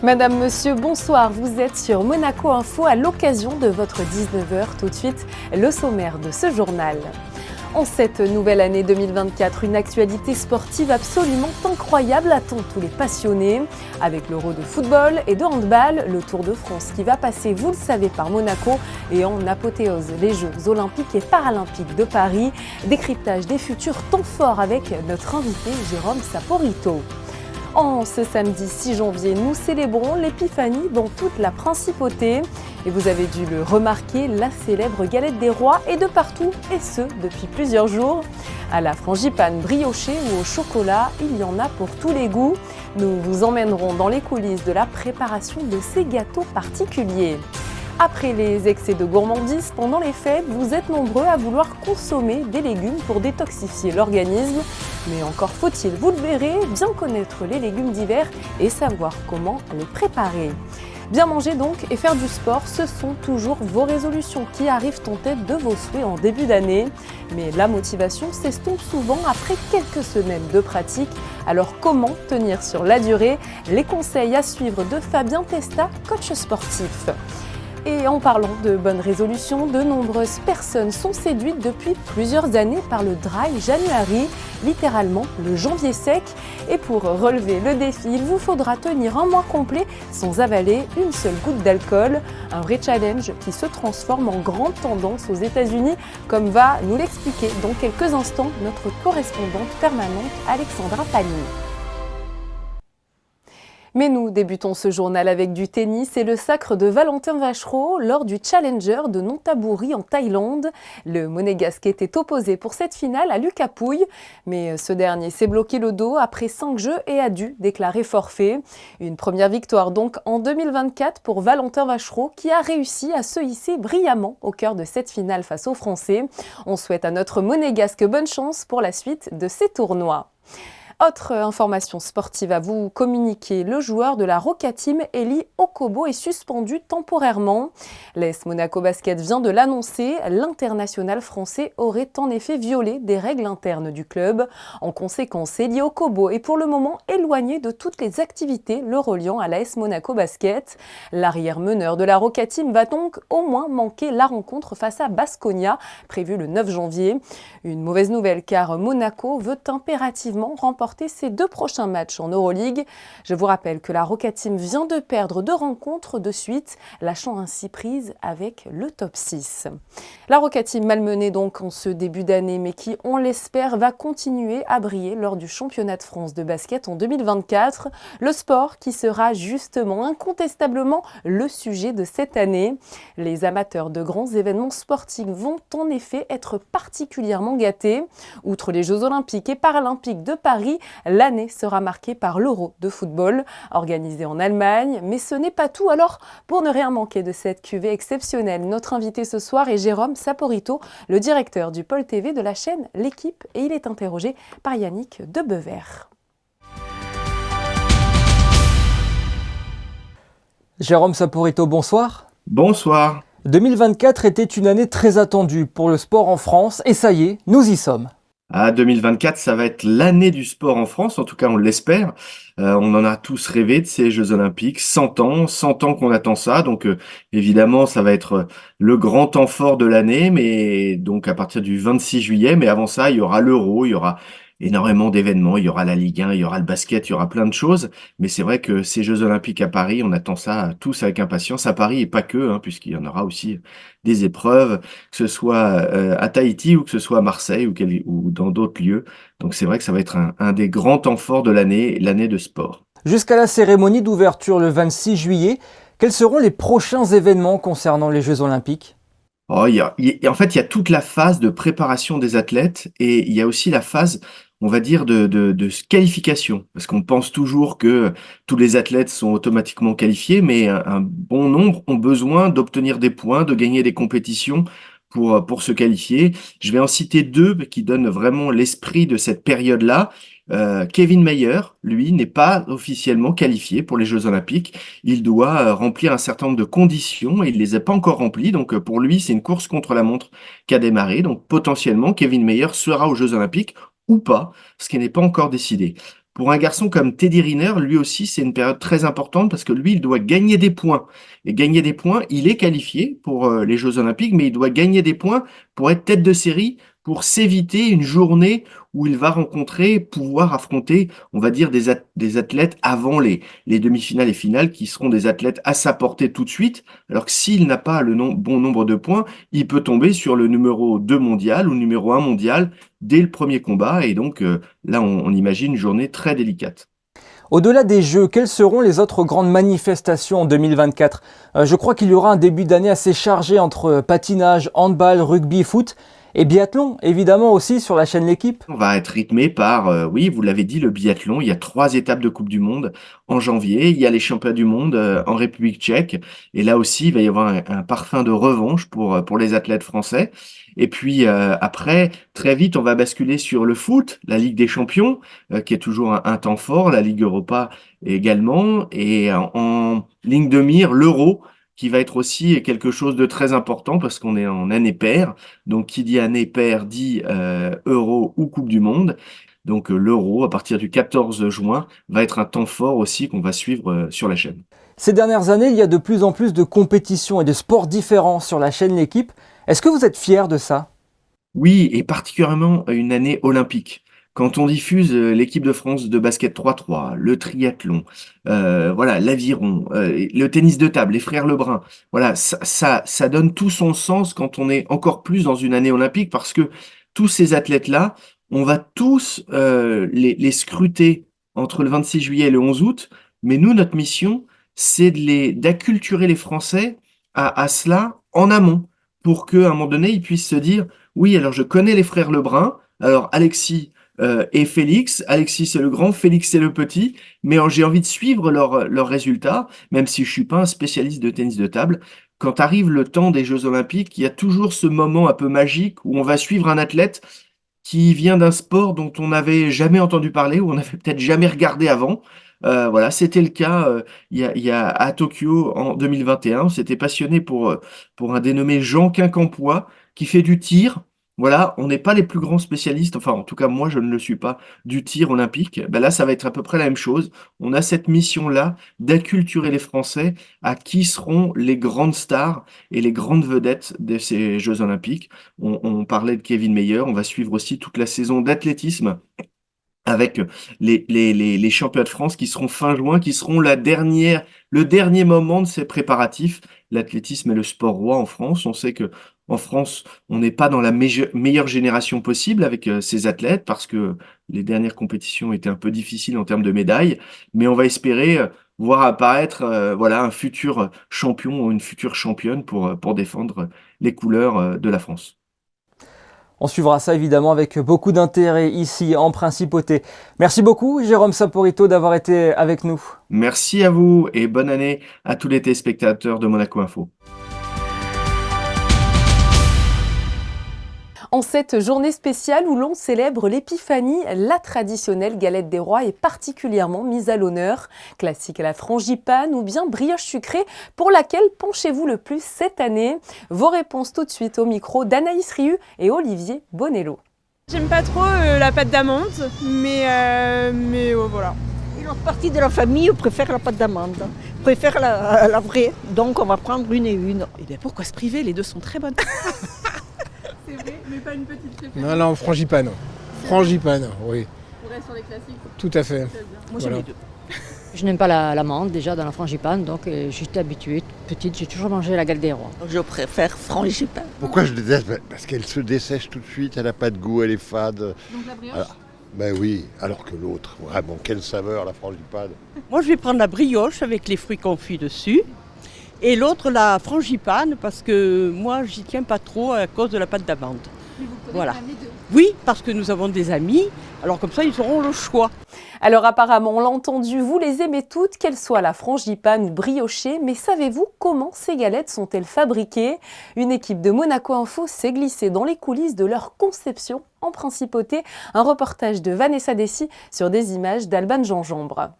Madame, monsieur, bonsoir. Vous êtes sur Monaco Info à l'occasion de votre 19h. Tout de suite, le sommaire de ce journal. En cette nouvelle année 2024, une actualité sportive absolument incroyable attend tous les passionnés. Avec l'Euro de football et de handball, le Tour de France qui va passer, vous le savez, par Monaco et en apothéose les Jeux Olympiques et Paralympiques de Paris. Décryptage des futurs temps forts avec notre invité Jérôme Saporito. En ce samedi 6 janvier, nous célébrons l'Épiphanie dans toute la principauté. Et vous avez dû le remarquer, la célèbre galette des rois est de partout, et ce, depuis plusieurs jours. À la frangipane briochée ou au chocolat, il y en a pour tous les goûts. Nous vous emmènerons dans les coulisses de la préparation de ces gâteaux particuliers. Après les excès de gourmandise pendant les fêtes, vous êtes nombreux à vouloir consommer des légumes pour détoxifier l'organisme. Mais encore faut-il, vous le verrez, bien connaître les légumes d'hiver et savoir comment les préparer. Bien manger donc et faire du sport, ce sont toujours vos résolutions qui arrivent en tête de vos souhaits en début d'année. Mais la motivation s'estompe souvent après quelques semaines de pratique. Alors comment tenir sur la durée? Les conseils à suivre de Fabien Testa, coach sportif. Et en parlant de bonnes résolutions, de nombreuses personnes sont séduites depuis plusieurs années par le Dry January, littéralement le janvier sec. Et pour relever le défi, il vous faudra tenir un mois complet sans avaler une seule goutte d'alcool. Un vrai challenge qui se transforme en grande tendance aux États-Unis, comme va nous l'expliquer dans quelques instants notre correspondante permanente Alexandra Pagny. Mais nous débutons ce journal avec du tennis et le sacre de Valentin Vachereau lors du Challenger de Nonthaburi en Thaïlande. Le Monégasque était opposé pour cette finale à Lucas Pouille, mais ce dernier s'est bloqué le dos après 5 jeux et a dû déclarer forfait. Une première victoire donc en 2024 pour Valentin Vachereau qui a réussi à se hisser brillamment au cœur de cette finale face aux Français. On souhaite à notre Monégasque bonne chance pour la suite de ces tournois. Autre information sportive à vous communiquer, le joueur de la Roca Team, Eli Okobo, est suspendu temporairement. L'AS Monaco Basket vient de l'annoncer, l'international français aurait en effet violé des règles internes du club. En conséquence, Eli Okobo est pour le moment éloigné de toutes les activités le reliant à l'AS Monaco Basket. L'arrière-meneur de la Roca Team va donc au moins manquer la rencontre face à Baskonia, prévue le 9 janvier. Une mauvaise nouvelle car Monaco veut impérativement remporter ses 2 prochains matchs en Euroleague. Je vous rappelle que la Roca Team vient de perdre 2 rencontres de suite, lâchant ainsi prise avec le top 6. La Roca Team malmenée donc en ce début d'année, mais qui, on l'espère, va continuer à briller lors du championnat de France de basket en 2024. Le sport qui sera justement incontestablement le sujet de cette année. Les amateurs de grands événements sportifs vont en effet être particulièrement gâtés. Outre les Jeux Olympiques et Paralympiques de Paris, l'année sera marquée par l'Euro de football, organisé en Allemagne. Mais ce n'est pas tout. Alors, pour ne rien manquer de cette cuvée exceptionnelle, notre invité ce soir est Jérôme Saporito, le directeur du pôle TV de la chaîne L'Équipe. Et il est interrogé par Yannick Debever. Jérôme Saporito, bonsoir. Bonsoir. 2024 était une année très attendue pour le sport en France et ça y est, nous y sommes. 2024, ça va être l'année du sport en France, en tout cas on l'espère. On en a tous rêvé de ces Jeux Olympiques, 100 ans qu'on attend ça. Donc évidemment, ça va être le grand temps fort de l'année, mais donc à partir du 26 juillet. Mais avant ça, il y aura l'Euro, il y aura énormément d'événements, il y aura la Ligue 1, il y aura le basket, il y aura plein de choses. Mais c'est vrai que ces Jeux Olympiques à Paris, on attend ça tous avec impatience. À Paris et pas que, puisqu'il y en aura aussi des épreuves, que ce soit à Tahiti ou que ce soit à Marseille ou dans d'autres lieux. Donc c'est vrai que ça va être un des grands temps forts de l'année de sport. Jusqu'à la cérémonie d'ouverture le 26 juillet, quels seront les prochains événements concernant les Jeux Olympiques ? En fait, il y a toute la phase de préparation des athlètes et il y a aussi la phase, on va dire, de qualification. Parce qu'on pense toujours que tous les athlètes sont automatiquement qualifiés, mais un bon nombre ont besoin d'obtenir des points, de gagner des compétitions pour se qualifier. Je vais en citer 2 qui donnent vraiment l'esprit de cette période-là. Kevin Mayer, lui, n'est pas officiellement qualifié pour les Jeux Olympiques. Il doit remplir un certain nombre de conditions et il les a pas encore remplies. Donc pour lui, c'est une course contre la montre qui a démarré. Donc potentiellement, Kevin Mayer sera aux Jeux Olympiques ou pas, ce qui n'est pas encore décidé. Pour un garçon comme Teddy Riner, lui aussi, c'est une période très importante parce que lui, il doit gagner des points. Et gagner des points, il est qualifié pour les Jeux Olympiques, mais il doit gagner des points pour être tête de série, pour s'éviter une journée où il va pouvoir affronter, on va dire, des athlètes avant les demi-finales et finales qui seront des athlètes à sa portée tout de suite. Alors que s'il n'a pas le bon nombre de points, il peut tomber sur le numéro 2 mondial ou le numéro 1 mondial dès le premier combat. Et donc là, on imagine une journée très délicate. Au-delà des Jeux, quelles seront les autres grandes manifestations en 2024 ? Je crois qu'il y aura un début d'année assez chargé entre patinage, handball, rugby, foot et biathlon, évidemment aussi sur la chaîne L'Équipe. On va être rythmé par, oui, vous l'avez dit, le biathlon. Il y a 3 étapes de Coupe du Monde en janvier. Il y a les championnats du monde en République tchèque. Et là aussi, il va y avoir un parfum de revanche pour les athlètes français. Et puis après, très vite, on va basculer sur le foot, la Ligue des Champions, qui est toujours un temps fort, la Ligue Europa également. Et en ligne de mire, l'Euro, qui va être aussi quelque chose de très important parce qu'on est en année paire. Donc, qui dit année paire dit Euro ou Coupe du Monde. Donc, l'Euro, à partir du 14 juin, va être un temps fort aussi qu'on va suivre sur la chaîne. Ces dernières années, il y a de plus en plus de compétitions et de sports différents sur la chaîne L'Équipe. Est-ce que vous êtes fiers de ça ? Oui, et particulièrement une année olympique. Quand on diffuse l'équipe de France de basket 3-3, le triathlon, voilà, l'aviron, le tennis de table, les frères Lebrun, voilà, ça donne tout son sens quand on est encore plus dans une année olympique parce que tous ces athlètes-là, on va tous les scruter entre le 26 juillet et le 11 août, mais nous, notre mission, c'est d'acculturer les Français à cela en amont pour qu'à un moment donné, ils puissent se dire oui, alors je connais les frères Lebrun. Alors Alexis et Félix. Alexis c'est le grand, Félix c'est le petit. Mais j'ai envie de suivre leurs résultats, même si je suis pas un spécialiste de tennis de table. Quand arrive le temps des Jeux Olympiques, il y a toujours ce moment un peu magique où on va suivre un athlète qui vient d'un sport dont on n'avait jamais entendu parler, ou on n'avait peut-être jamais regardé avant. Voilà, c'était le cas il y a à Tokyo en 2021. On s'était passionné pour un dénommé Jean Quincampoix qui fait du tir. Voilà, on n'est pas les plus grands spécialistes, enfin en tout cas moi je ne le suis pas, du tir olympique. Ben là ça va être à peu près la même chose. On a cette mission-là d'acculturer les Français à qui seront les grandes stars et les grandes vedettes de ces Jeux Olympiques. On parlait de Kevin Mayer, on va suivre aussi toute la saison d'athlétisme avec les championnats de France qui seront fin juin, qui seront le dernier moment de ces préparatifs. L'athlétisme est le sport roi en France. On sait que en France, on n'est pas dans la meilleure génération possible avec ces athlètes parce que les dernières compétitions étaient un peu difficiles en termes de médailles, mais on va espérer voir apparaître voilà un futur champion ou une future championne pour défendre les couleurs de la France. On suivra ça évidemment avec beaucoup d'intérêt ici en Principauté. Merci beaucoup Jérôme Saporito d'avoir été avec nous. Merci à vous et bonne année à tous les téléspectateurs de Monaco Info. En cette journée spéciale où l'on célèbre l'Épiphanie, la traditionnelle galette des rois est particulièrement mise à l'honneur. Classique à la frangipane ou bien brioche sucrée, pour laquelle penchez-vous le plus cette année? Vos réponses tout de suite au micro d'Anaïs Rieu et Olivier Bonello. J'aime pas trop la pâte d'amande, mais voilà. Une autre partie de la famille préfère la pâte d'amande, préfère la vraie, donc on va prendre une et une. Et bien pourquoi se priver? Les deux sont très bonnes. C'est vrai, mais pas une petite préférence. Non, frangipane. Frangipane, oui. On reste sur les classiques. Tout à fait. Moi j'aime Voilà. les deux. Je n'aime pas l'amande déjà dans la frangipane, donc j'étais habituée. Petite, j'ai toujours mangé la galette des rois. Je préfère frangipane. Pourquoi je déteste? Parce qu'elle se dessèche tout de suite, elle n'a pas de goût, elle est fade. Donc la brioche? Alors, ben oui, alors que l'autre, vraiment, quelle saveur la frangipane. Moi, je vais prendre la brioche avec les fruits confits dessus. Et l'autre, la frangipane, parce que moi, j'y tiens pas trop à cause de la pâte d'amande. Mais vous prenez Voilà. quand même les deux. Oui, parce que nous avons des amis, alors comme ça, ils auront le choix. Alors apparemment, on l'a entendu, vous les aimez toutes, qu'elles soient la frangipane ou briochée, mais savez-vous comment ces galettes sont-elles fabriquées? Une équipe de Monaco Info s'est glissée dans les coulisses de leur conception en Principauté. Un reportage de Vanessa Dessy sur des images d'Alban Gingembre.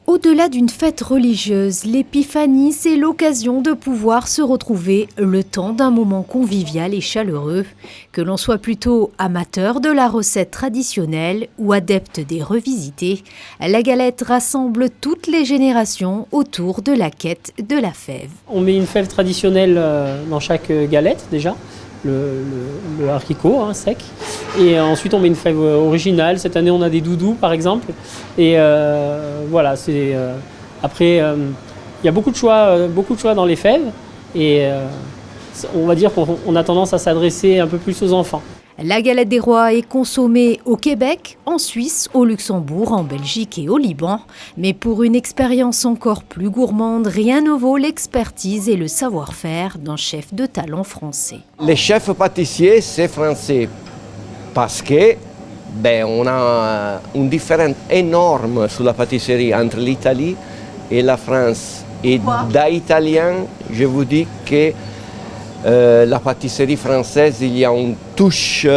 Au-delà d'une fête religieuse, l'Épiphanie, c'est l'occasion de pouvoir se retrouver le temps d'un moment convivial et chaleureux. Que l'on soit plutôt amateur de la recette traditionnelle ou adepte des revisitées, la galette rassemble toutes les générations autour de la quête de la fève. On met une fève traditionnelle dans chaque galette déjà. Le haricot sec, et ensuite on met une fève originale. Cette année on a des doudous par exemple, et voilà, c'est après il y a beaucoup de choix dans les fèves, et on va dire qu'on a tendance à s'adresser un peu plus aux enfants. La galette des rois est consommée au Québec, en Suisse, au Luxembourg, en Belgique et au Liban. Mais pour une expérience encore plus gourmande, rien ne vaut l'expertise et le savoir-faire d'un chef de talent français. Les chefs pâtissiers, c'est français parce que on a une différence énorme sur la pâtisserie entre l'Italie et la France. Et d'italien, je vous dis que la pâtisserie française, il y a une touche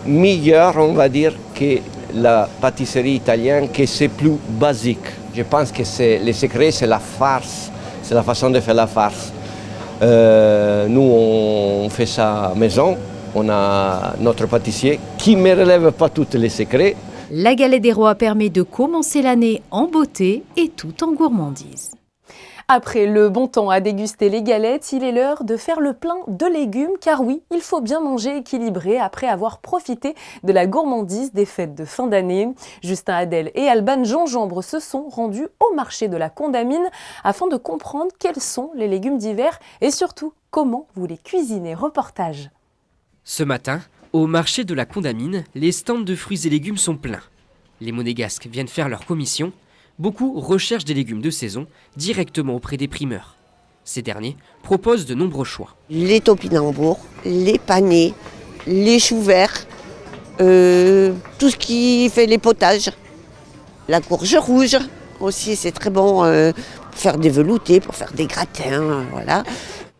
meilleure, on va dire, que la pâtisserie italienne, que c'est plus basique. Je pense que le secret, c'est la farce, c'est la façon de faire la farce. Nous, on fait ça maison, on a notre pâtissier qui ne relève pas tous les secrets. La galette des rois permet de commencer l'année en beauté et tout en gourmandise. Après le bon temps à déguster les galettes, il est l'heure de faire le plein de légumes, car oui, il faut bien manger équilibré après avoir profité de la gourmandise des fêtes de fin d'année. Justin Hadel et Alban Gingembre se sont rendus au marché de la Condamine afin de comprendre quels sont les légumes d'hiver et surtout comment vous les cuisinez. Reportage. Ce matin, au marché de la Condamine, les stands de fruits et légumes sont pleins. Les Monégasques viennent faire leur commission. Beaucoup recherchent des légumes de saison directement auprès des primeurs. Ces derniers proposent de nombreux choix. Les topinambours, les panais, les choux verts, tout ce qui fait les potages. La courge rouge aussi, c'est très bon pour faire des veloutés, pour faire des gratins, voilà.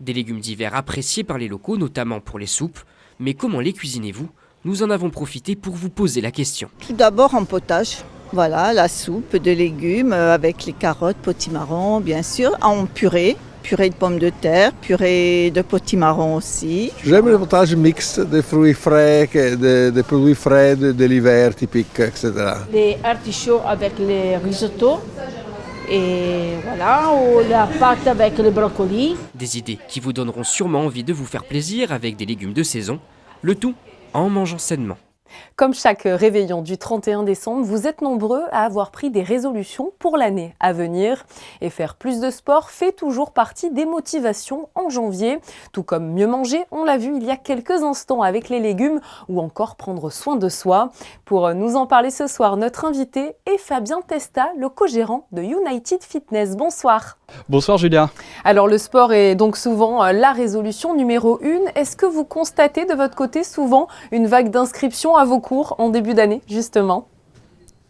Des légumes d'hiver appréciés par les locaux, notamment pour les soupes. Mais comment les cuisinez-vous ? Nous en avons profité pour vous poser la question. Tout d'abord en potage. Voilà, la soupe de légumes avec les carottes, potimarron, bien sûr, en purée de pommes de terre, purée de potimarron aussi. J'aime le potage mixte des fruits frais, des produits frais de l'hiver typiques, etc. Les artichauts avec les risottos et voilà, ou la pâte avec les brocolis. Des idées qui vous donneront sûrement envie de vous faire plaisir avec des légumes de saison, le tout en mangeant sainement. Comme chaque réveillon du 31 décembre, vous êtes nombreux à avoir pris des résolutions pour l'année à venir. Et faire plus de sport fait toujours partie des motivations en janvier. Tout comme mieux manger, on l'a vu il y a quelques instants avec les légumes, ou encore prendre soin de soi. Pour nous en parler ce soir, notre invité est Fabien Testa, le co-gérant de United Fitness. Bonsoir. Bonsoir Julia. Alors le sport est donc souvent la résolution numéro 1. Est-ce que vous constatez de votre côté souvent une vague d'inscriptions à vos cours en début d'année justement ?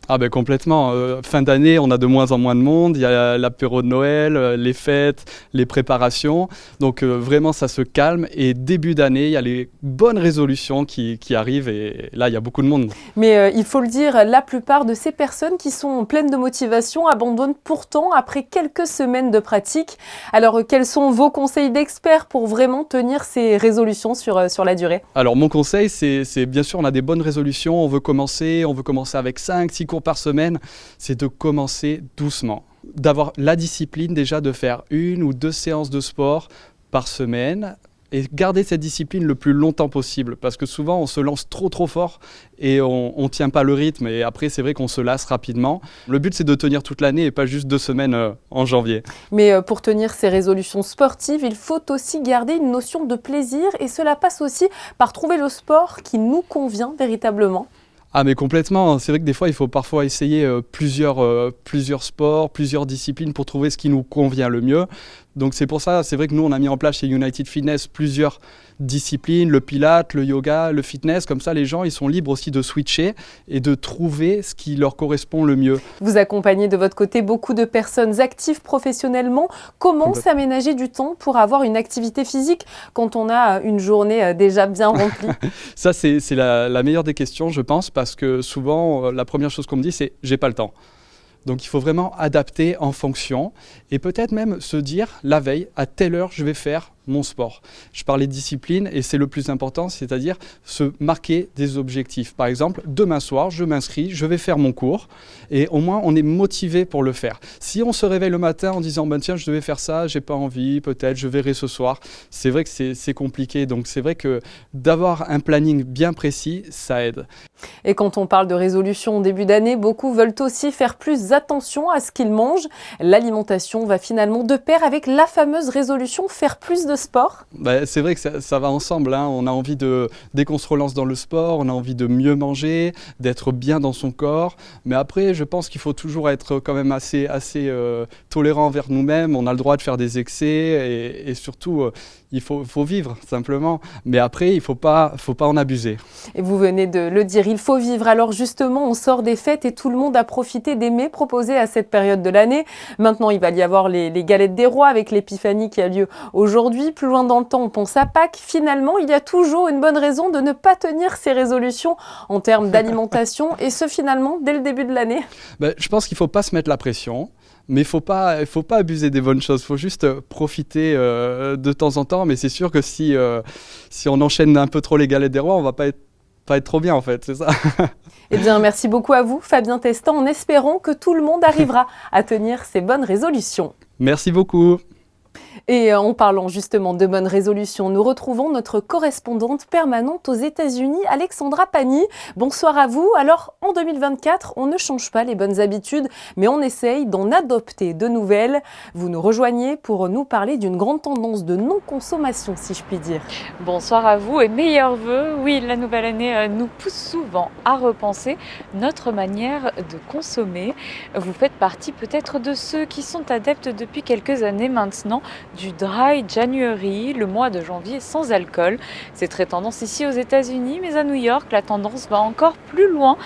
Ah ben complètement. Fin d'année, on a de moins en moins de monde. Il y a l'apéro de Noël, les fêtes, les préparations. Donc vraiment, ça se calme. Et début d'année, il y a les bonnes résolutions qui arrivent. Et là, il y a beaucoup de monde. Mais il faut le dire, la plupart de ces personnes qui sont pleines de motivation abandonnent pourtant après quelques semaines de pratique. Alors, quels sont vos conseils d'experts pour vraiment tenir ces résolutions sur la durée ? Alors, mon conseil, c'est bien sûr, on a des bonnes résolutions. On veut commencer avec 5-6 cours par semaine, c'est de commencer doucement, d'avoir la discipline déjà de faire 1 ou 2 séances de sport par semaine et garder cette discipline le plus longtemps possible parce que souvent on se lance trop fort et on tient pas le rythme et après c'est vrai qu'on se lasse rapidement. Le but c'est de tenir toute l'année et pas juste 2 semaines en janvier. Mais pour tenir ces résolutions sportives, il faut aussi garder une notion de plaisir et cela passe aussi par trouver le sport qui nous convient véritablement. Ah mais complètement, c'est vrai que des fois il faut parfois essayer plusieurs sports, plusieurs disciplines pour trouver ce qui nous convient le mieux. Donc c'est pour ça, c'est vrai que nous on a mis en place chez United Fitness plusieurs disciplines, le pilates, le yoga, le fitness, comme ça les gens ils sont libres aussi de switcher et de trouver ce qui leur correspond le mieux. Vous accompagnez de votre côté beaucoup de personnes actives professionnellement. Comment s'aménager du temps pour avoir une activité physique quand on a une journée déjà bien remplie ? Ça c'est la meilleure des questions je pense parce que souvent la première chose qu'on me dit c'est « j'ai pas le temps ». Donc il faut vraiment adapter en fonction et peut-être même se dire la veille, à telle heure, je vais faire mon sport. Je parlais de discipline et c'est le plus important, c'est-à-dire se marquer des objectifs. Par exemple, demain soir, je m'inscris, je vais faire mon cours et au moins on est motivé pour le faire. Si on se réveille le matin en disant tiens, je devais faire ça, j'ai pas envie, peut-être je verrai ce soir, c'est vrai que c'est compliqué. Donc c'est vrai que d'avoir un planning bien précis, ça aide. Et quand on parle de résolution au début d'année, beaucoup veulent aussi faire plus attention à ce qu'ils mangent. L'alimentation va finalement de pair avec la fameuse résolution faire plus de sport. C'est vrai que ça va ensemble, hein. On a envie dès qu'on se relance dans le sport, on a envie de mieux manger, d'être bien dans son corps. Mais après, je pense qu'il faut toujours être quand même assez tolérant envers nous-mêmes. On a le droit de faire des excès et surtout, il faut vivre simplement. Mais après, il ne faut pas en abuser. Et vous venez de le dire, il faut vivre. Alors justement, on sort des fêtes et tout le monde a profité des mets proposés à cette période de l'année. Maintenant, il va y avoir les galettes des rois avec l'épiphanie qui a lieu aujourd'hui. Plus loin dans le temps, on pense à Pâques. Finalement, il y a toujours une bonne raison de ne pas tenir ses résolutions en termes d'alimentation et ce finalement dès le début de l'année. Je pense qu'il ne faut pas se mettre la pression. Mais il faut pas abuser des bonnes choses. Il faut juste profiter de temps en temps. Mais c'est sûr que si on enchaîne un peu trop les galettes des rois, on va pas être trop bien en fait, c'est ça. Eh bien, merci beaucoup à vous, Fabien Testan, en espérant que tout le monde arrivera à tenir ses bonnes résolutions. Merci beaucoup. Et en parlant justement de bonnes résolutions, nous retrouvons notre correspondante permanente aux États-Unis, Alexandra Pani. Bonsoir à vous. Alors, en 2024, on ne change pas les bonnes habitudes, mais on essaye d'en adopter de nouvelles. Vous nous rejoignez pour nous parler d'une grande tendance de non-consommation, si je puis dire. Bonsoir à vous et meilleurs vœux. Oui, la nouvelle année nous pousse souvent à repenser notre manière de consommer. Vous faites partie peut-être de ceux qui sont adeptes depuis quelques années maintenant du Dry January, le mois de janvier sans alcool. C'est très tendance ici aux États-Unis, mais à New York, la tendance va encore plus loin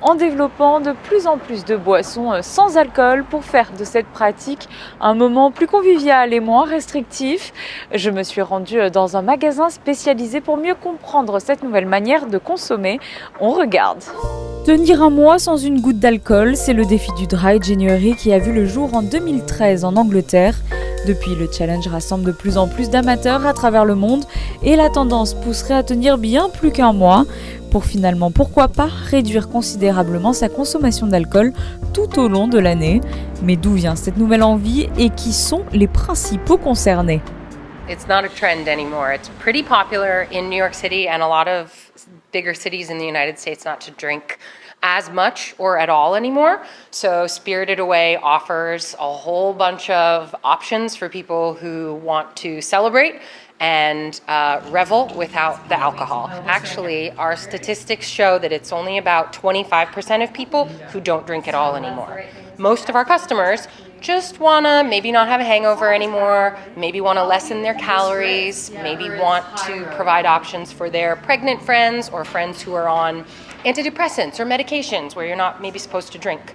en développant de plus en plus de boissons sans alcool pour faire de cette pratique un moment plus convivial et moins restrictif. Je me suis rendue dans un magasin spécialisé pour mieux comprendre cette nouvelle manière de consommer. On regarde. Tenir un mois sans une goutte d'alcool, c'est le défi du Dry January qui a vu le jour en 2013 en Angleterre. Depuis, le challenge rassemble de plus en plus d'amateurs à travers le monde et la tendance pousserait à tenir bien plus qu'un mois pour finalement, pourquoi pas, réduire considérablement sa consommation d'alcool tout au long de l'année. Mais d'où vient cette nouvelle envie et qui sont les principaux concernés? It's not a trend anymore. It's pretty popular in New York City and a lot of bigger cities in the United States not to drink as much or at all anymore. So Spirited Away offers a whole bunch of options for people who want to celebrate and revel without the alcohol. Actually, our statistics show that it's only about 25% of people who don't drink at all anymore. Most of our customers just want to maybe not have a hangover anymore, maybe want to lessen their calories, maybe want to provide options for their pregnant friends or friends who are on antidepressants or medications where you're not maybe supposed to drink.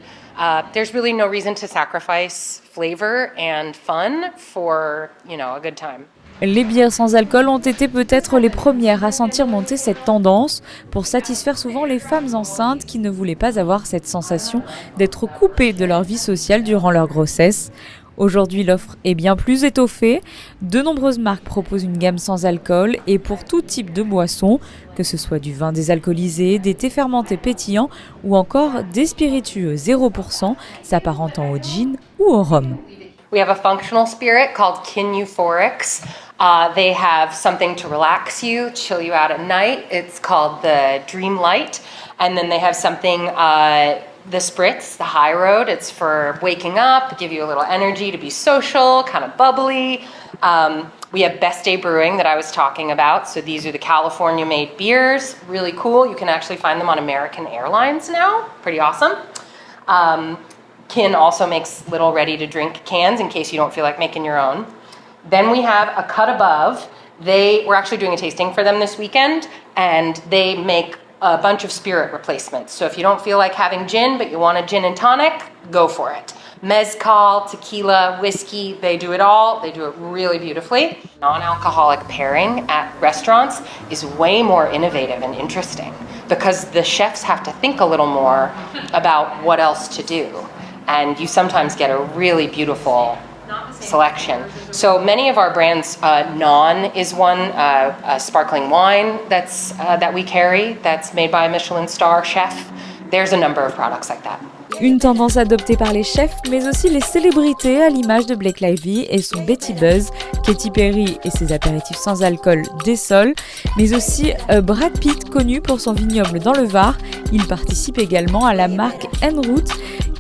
There's really no reason to sacrifice flavor and fun for, a good time. Les bières sans alcool ont été peut-être les premières à sentir monter cette tendance pour satisfaire souvent les femmes enceintes qui ne voulaient pas avoir cette sensation d'être coupées de leur vie sociale durant leur grossesse. Aujourd'hui, l'offre est bien plus étoffée. De nombreuses marques proposent une gamme sans alcool et pour tout type de boissons, que ce soit du vin désalcoolisé, des thés fermentés pétillants ou encore des spiritueux 0% s'apparentant au gin ou au rhum. We have a functional spirit called Kin Euphorics. They have something to relax you, chill you out at night. It's called the Dream Light. And then they have something, the Spritz, the High Road. It's for waking up, give you a little energy to be social, kind of bubbly. We have Best Day Brewing that I was talking about. So these are the California-made beers. Really cool. You can actually find them on American Airlines now. Pretty awesome. Kin also makes little ready-to-drink cans in case you don't feel like making your own. Then we have A Cut Above. We're actually doing a tasting for them this weekend, and they make a bunch of spirit replacements. So if you don't feel like having gin, but you want a gin and tonic, go for it. Mezcal, tequila, whiskey, they do it all. They do it really beautifully. Non-alcoholic pairing at restaurants is way more innovative and interesting because the chefs have to think a little more about what else to do. and you sometimes get a really beautiful selection. So many of our brands, Non is one, a sparkling wine that we carry, that's made by a Michelin star chef. There's a number of products like that. Une tendance adoptée par les chefs, mais aussi les célébrités à l'image de Blake Lively et son Betty Buzz, Katy Perry et ses apéritifs sans alcool Dessol, mais aussi Brad Pitt, connu pour son vignoble dans le Var. Il participe également à la marque Enroute,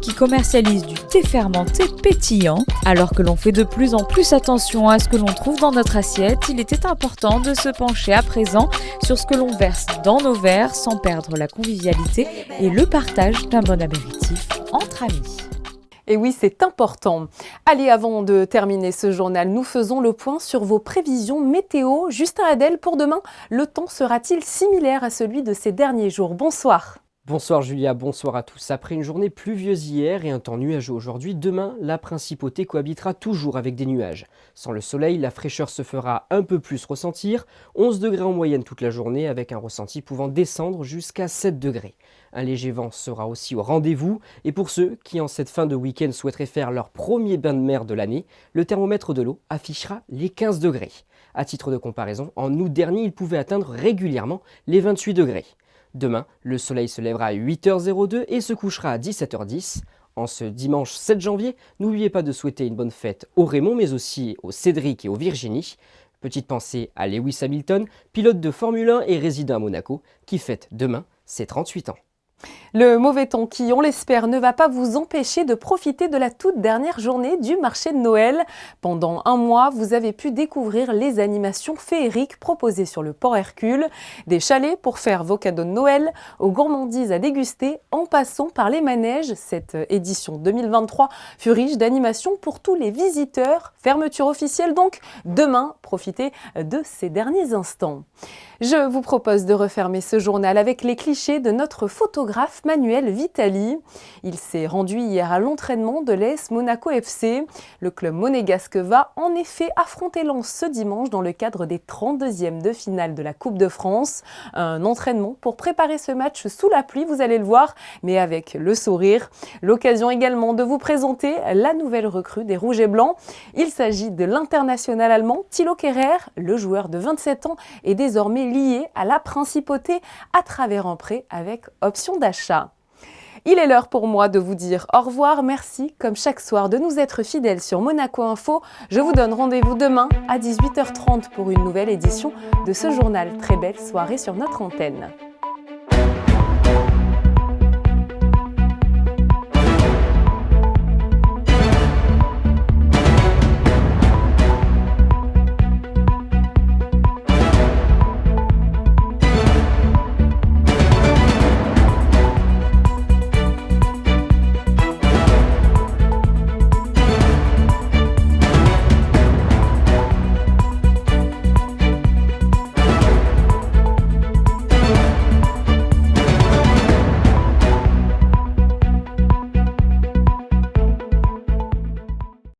qui commercialise du thé fermenté pétillant. Alors que l'on fait de plus en plus attention à ce que l'on trouve dans notre assiette, il était important de se pencher à présent sur ce que l'on verse dans nos verres sans perdre la convivialité et le partage d'un bon apéritif entre amis. Et oui, c'est important. Allez, avant de terminer ce journal, nous faisons le point sur vos prévisions météo. Justin Hadel, pour demain, le temps sera-t-il similaire à celui de ces derniers jours? Bonsoir. Bonsoir Julia, bonsoir à tous. Après une journée pluvieuse hier et un temps nuageux aujourd'hui, demain, la principauté cohabitera toujours avec des nuages. Sans le soleil, la fraîcheur se fera un peu plus ressentir, 11 degrés en moyenne toute la journée avec un ressenti pouvant descendre jusqu'à 7 degrés. Un léger vent sera aussi au rendez-vous et pour ceux qui en cette fin de week-end souhaiteraient faire leur premier bain de mer de l'année, le thermomètre de l'eau affichera les 15 degrés. À titre de comparaison, en août dernier, il pouvait atteindre régulièrement les 28 degrés. Demain, le soleil se lèvera à 8h02 et se couchera à 17h10. En ce dimanche 7 janvier, n'oubliez pas de souhaiter une bonne fête au Raymond, mais aussi au Cédric et au Virginie. Petite pensée à Lewis Hamilton, pilote de Formule 1 et résident à Monaco, qui fête demain ses 38 ans. Le mauvais temps qui, on l'espère, ne va pas vous empêcher de profiter de la toute dernière journée du marché de Noël. Pendant un mois, vous avez pu découvrir les animations féeriques proposées sur le port Hercule. Des chalets pour faire vos cadeaux de Noël, aux gourmandises à déguster, en passant par les manèges. Cette édition 2023 fut riche d'animations pour tous les visiteurs. Fermeture officielle donc demain. Profitez de ces derniers instants. Je vous propose de refermer ce journal avec les clichés de notre photographe Manuel Vitali. Il s'est rendu hier à l'entraînement de l'AS Monaco FC. Le club monégasque va en effet affronter Lens ce dimanche dans le cadre des 32e de finale de la Coupe de France. Un entraînement pour préparer ce match sous la pluie, vous allez le voir, mais avec le sourire. L'occasion également de vous présenter la nouvelle recrue des Rouges et Blancs. Il s'agit de l'international allemand Thilo Kehrer. Le joueur de 27 ans est désormais lié à la principauté à travers un prêt avec option d'achat. Il est l'heure pour moi de vous dire au revoir. Merci, comme chaque soir, de nous être fidèles sur Monaco Info. Je vous donne rendez-vous demain à 18h30 pour une nouvelle édition de ce journal. Très belle soirée sur notre antenne.